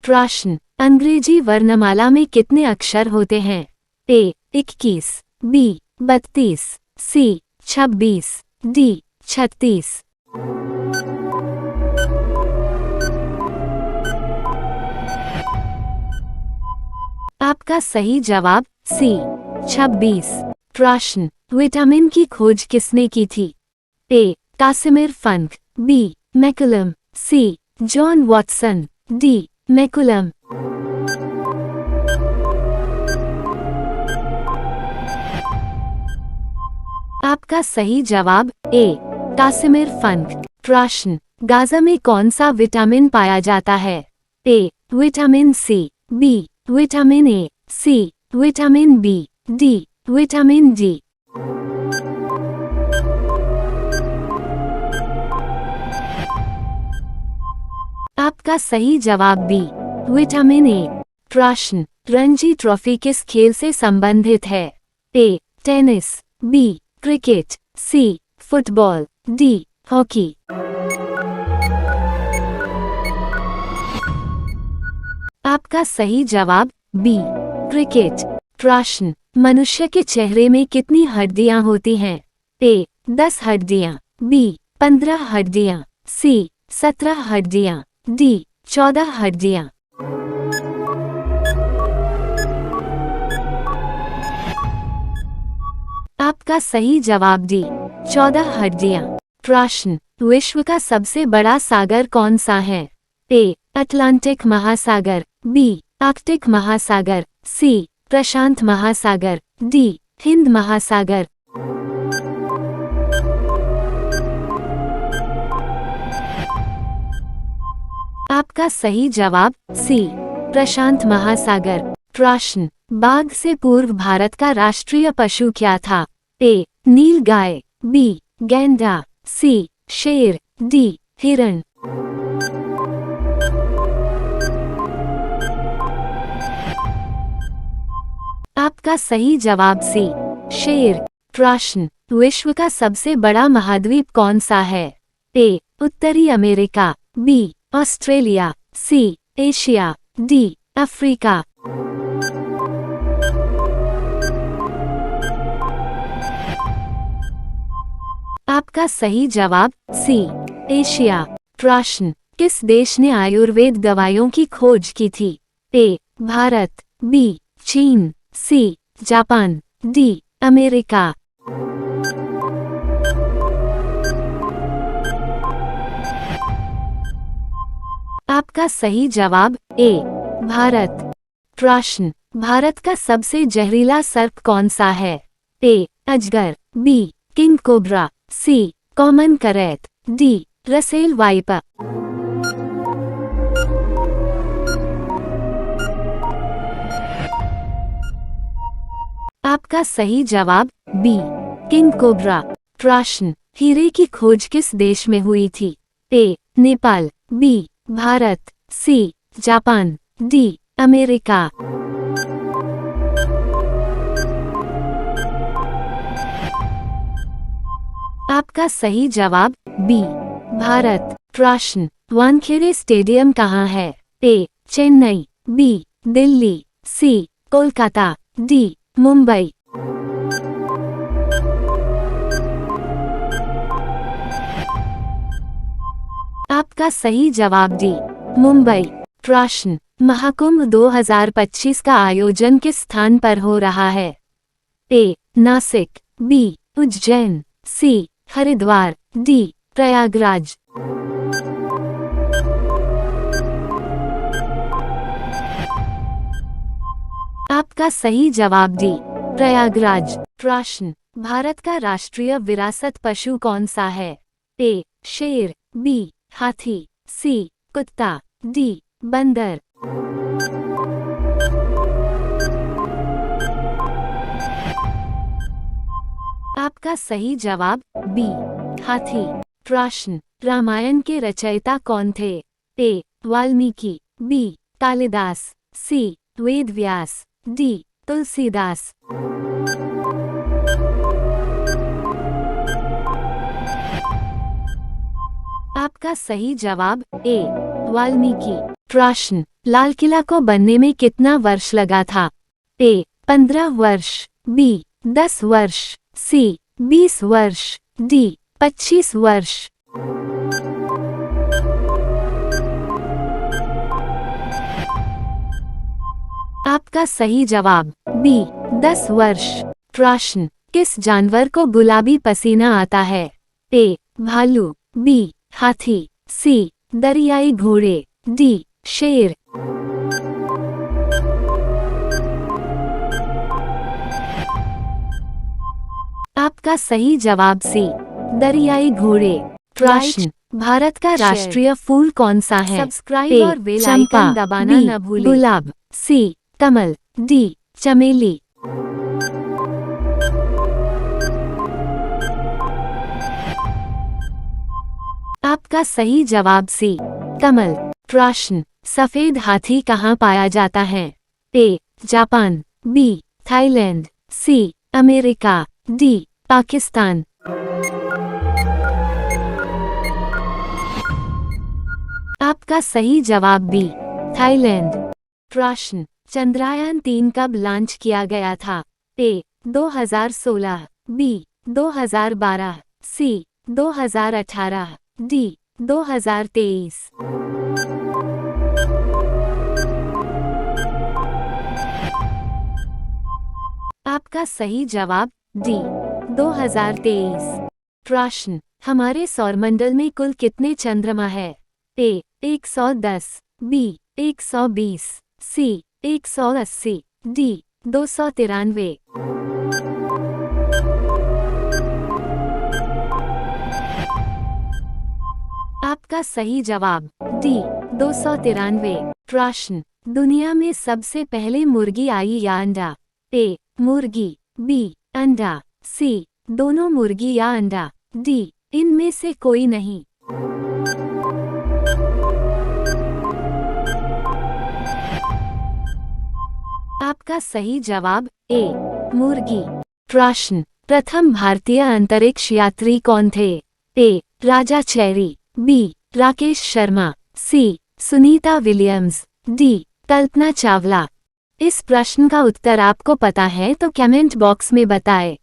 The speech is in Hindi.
प्रश्न, अंग्रेजी वर्णमाला में कितने अक्षर होते हैं? ए 21, बी 32, सी 26, डी 36। आपका सही जवाब सी 26। प्रश्न, विटामिन की खोज किसने की थी? ए कासिमिर फंक, बी मैकुलम, सी जॉन वॉटसन, डी मैकुलम। आपका सही जवाब ए कासिमिर फंक। प्रश्न, गाजर में कौन सा विटामिन पाया जाता है? A vitamin C, B vitamin A, C vitamin B, D vitamin D. आपका सही जवाब बी विटामिन ए। प्रश्न, रणजी ट्रॉफी किस खेल से संबंधित है? A tennis, B cricket, C football, D hockey. आपका सही जवाब बी क्रिकेट। प्रश्न, मनुष्य के चेहरे में कितनी हड्डियां होती हैं? ए 10 हड्डियां, बी 15 हड्डियां, सी 17 हड्डियां, डी 14 हड्डियां। आपका सही जवाब डी 14 हड्डियां। प्रश्न, विश्व का सबसे बड़ा सागर कौन सा है? ए अटलांटिक महासागर, बी आर्कटिक महासागर, सी प्रशांत महासागर, डी हिंद महासागर। आपका सही जवाब सी प्रशांत महासागर। प्रश्न, बाघ से पूर्व भारत का राष्ट्रीय पशु क्या था? ए नील गाय, बी गैंडा, सी शेर, डी हिरण। आपका सही जवाब सी शेर। प्रश्न, विश्व का सबसे बड़ा महाद्वीप कौन सा है? ए उत्तरी America, B Australia, C Asia, D Africa. आपका सही जवाब सी एशिया। प्रश्न, किस देश ने आयुर्वेद दवाइयों की खोज की थी? ए भारत, बी चीन, सी जापान, डी अमेरिका। आपका सही जवाब ए भारत। प्रश्न, भारत का सबसे जहरीला सर्प कौन सा है? ए अजगर, B king cobra, C common krait, D Russell viper. आपका सही जवाब बी किंग कोबरा। प्रश्न, हीरे की खोज किस देश में हुई थी? A Nepal, B Bharat, C Japan, D America. आपका सही जवाब बी भारत। प्रश्न, वानखेड़े स्टेडियम कहाँ है? ए चेन्नई, बी दिल्ली, सी कोलकाता, डी मुंबई। आपका सही जवाब डी मुंबई। प्रश्न, महाकुंभ 2025 का आयोजन किस स्थान पर हो रहा है? ए नासिक, बी उज्जैन, सी हरिद्वार, डी प्रयागराज। आपका सही जवाब डी प्रयागराज। प्रश्न, भारत का राष्ट्रीय विरासत पशु कौन सा है? ए शेर, बी हाथी, सी कुत्ता, डी बंदर। आपका सही जवाब बी हाथी। प्रश्न, रामायण के रचयिता कौन थे? ए वाल्मीकि, बी कालिदास, सी वेदव्यास, डी तुलसीदास। आपका सही जवाब ए वाल्मीकि। प्रश्न, लाल किला को बनने में कितना वर्ष लगा था? ए 15 वर्ष, बी 10 वर्ष, सी 20 वर्ष, डी 25 वर्ष। आपका सही जवाब बी 10 वर्ष। प्रश्न, किस जानवर को गुलाबी पसीना आता है? ए भालू, बी हाथी, सी दरियाई घोड़े, डी शेर। आपका सही जवाब सी दरियाई घोड़े। प्रश्न, भारत का राष्ट्रीय फूल कौन सा है? सब्सक्राइब और बेल चंपा, आइकन दबाना बी न भूलें। गुलाब, सी कमल, डी चमेली। आपका सही जवाब सी कमल। प्रश्न, सफेद हाथी कहाँ पाया जाता है? A Japan, B Thailand, C America, D Pakistan. आपका सही जवाब बी थाईलैंड। प्रश्न, चंद्रयान 3 कब लॉन्च किया गया था? ए 2016, बी 2012, सी 2018, डी 2023। आपका सही जवाब डी 2023। प्रश्न, हमारे सौरमंडल में कुल कितने चंद्रमा है? ए 110, बी 120, सी 180, डी 293। आपका सही जवाब डी 293। प्रश्न, दुनिया में सबसे पहले मुर्गी आई या अंडा? ए मुर्गी, बी अंडा, सी दोनों मुर्गी या अंडा, डी इनमें से कोई नहीं। आपका सही जवाब ए मुर्गी। प्रश्न, प्रथम भारतीय अंतरिक्ष यात्री कौन थे? ए राजा चेरी, बी राकेश शर्मा, सी सुनीता विलियम्स, डी कल्पना चावला। इस प्रश्न का उत्तर आपको पता है तो कमेंट बॉक्स में बताएं।